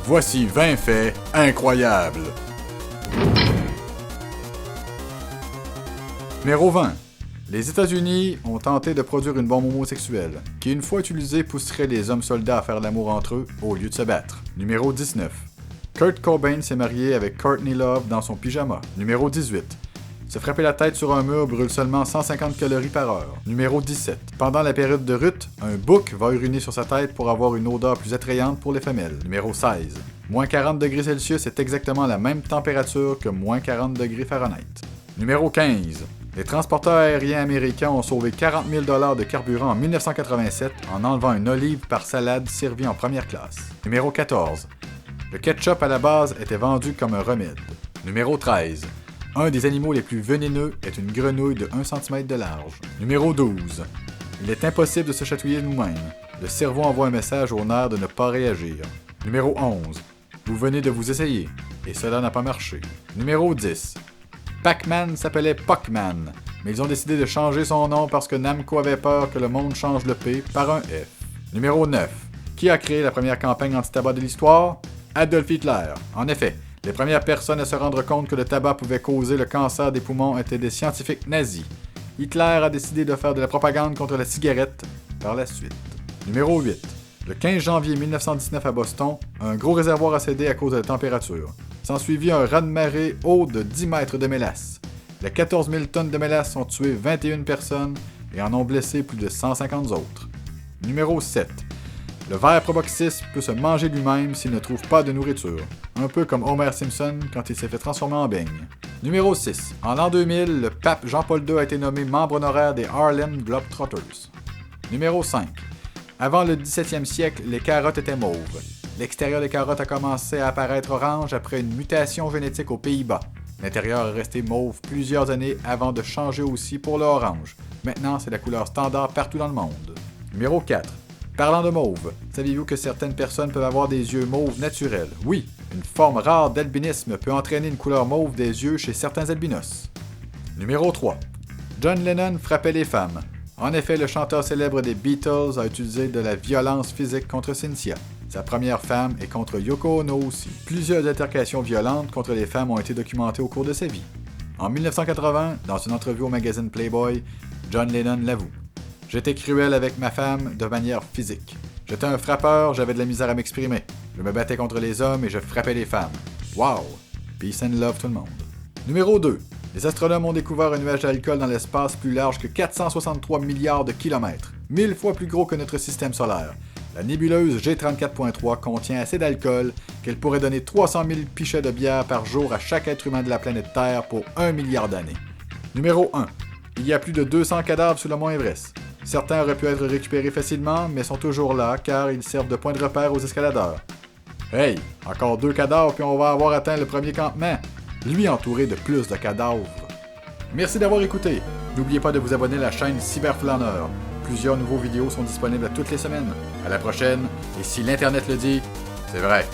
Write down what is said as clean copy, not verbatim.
Voici 20 faits incroyables. Numéro 20. Les États-Unis ont tenté de produire une bombe homosexuelle, qui une fois utilisée pousserait les hommes soldats à faire l'amour entre eux au lieu de se battre. Numéro 19. Kurt Cobain s'est marié avec Courtney Love dans son pyjama. Numéro 18. Se frapper la tête sur un mur brûle seulement 150 calories par heure. Numéro 17. Pendant la période de Ruth, un bouc va uriner sur sa tête pour avoir une odeur plus attrayante pour les femelles. Numéro 16. Moins 40 degrés Celsius est exactement la même température que moins 40 degrés Fahrenheit. Numéro 15. Les transporteurs aériens américains ont sauvé 40 000 $ de carburant en 1987 en enlevant une olive par salade servie en première classe. Numéro 14. Le ketchup à la base était vendu comme un remède. Numéro 13. Un des animaux les plus vénéneux est une grenouille de 1 cm de large. Numéro 12. Il est impossible de se chatouiller nous-mêmes. Le cerveau envoie un message au nerf de ne pas réagir. Numéro 11. Vous venez de vous essayer, et cela n'a pas marché. Numéro 10. Pac-Man s'appelait Puckman, mais ils ont décidé de changer son nom parce que Namco avait peur que le monde change le P par un F. Numéro 9. Qui a créé la première campagne anti-tabac de l'histoire? Adolf Hitler. En effet, les premières personnes à se rendre compte que le tabac pouvait causer le cancer des poumons étaient des scientifiques nazis. Hitler a décidé de faire de la propagande contre la cigarette par la suite. Numéro 8. Le 15 janvier 1919 à Boston, un gros réservoir a cédé à cause de la température. S'ensuivit un raz-de-marée haut de 10 mètres de mélasse. Les 14 000 tonnes de mélasse ont tué 21 personnes et en ont blessé plus de 150 autres. Numéro 7. Le ver proboscis peut se manger lui-même s'il ne trouve pas de nourriture, un peu comme Homer Simpson quand il s'est fait transformer en beigne. Numéro 6. En l'an 2000, le pape Jean-Paul II a été nommé membre honoraire des Harlem Globetrotters. Numéro 5. Avant le 17e siècle, les carottes étaient mauves. L'extérieur des carottes a commencé à apparaître orange après une mutation génétique aux Pays-Bas. L'intérieur est resté mauve plusieurs années avant de changer aussi pour le orange. Maintenant, c'est la couleur standard partout dans le monde. Numéro 4. Parlant de mauve, saviez-vous que certaines personnes peuvent avoir des yeux mauves naturels? Oui, une forme rare d'albinisme peut entraîner une couleur mauve des yeux chez certains albinos. Numéro 3. John Lennon frappait les femmes. En effet, le chanteur célèbre des Beatles a utilisé de la violence physique contre Cynthia, sa première femme, et contre Yoko Ono aussi. Plusieurs altercations violentes contre les femmes ont été documentées au cours de sa vie. En 1980, dans une entrevue au magazine Playboy, John Lennon l'avoue. J'étais cruel avec ma femme de manière physique. J'étais un frappeur, j'avais de la misère à m'exprimer. Je me battais contre les hommes et je frappais les femmes. Wow! Peace and love tout le monde. Numéro 2. Les astronomes ont découvert un nuage d'alcool dans l'espace plus large que 463 milliards de kilomètres, 1000 fois plus gros que notre système solaire. La nébuleuse G34.3 contient assez d'alcool qu'elle pourrait donner 300 000 pichets de bière par jour à chaque être humain de la planète Terre pour 1 milliard d'années. Numéro 1. Il y a plus de 200 cadavres sur le mont Everest. Certains auraient pu être récupérés facilement, mais sont toujours là car ils servent de point de repère aux escaladeurs. Hey, encore 2 cadavres puis on va avoir atteint le premier campement. Lui entouré de plus de cadavres. Merci d'avoir écouté. N'oubliez pas de vous abonner à la chaîne Cyberflâneur. Plusieurs nouveaux vidéos sont disponibles toutes les semaines. À la prochaine, et si l'Internet le dit, c'est vrai.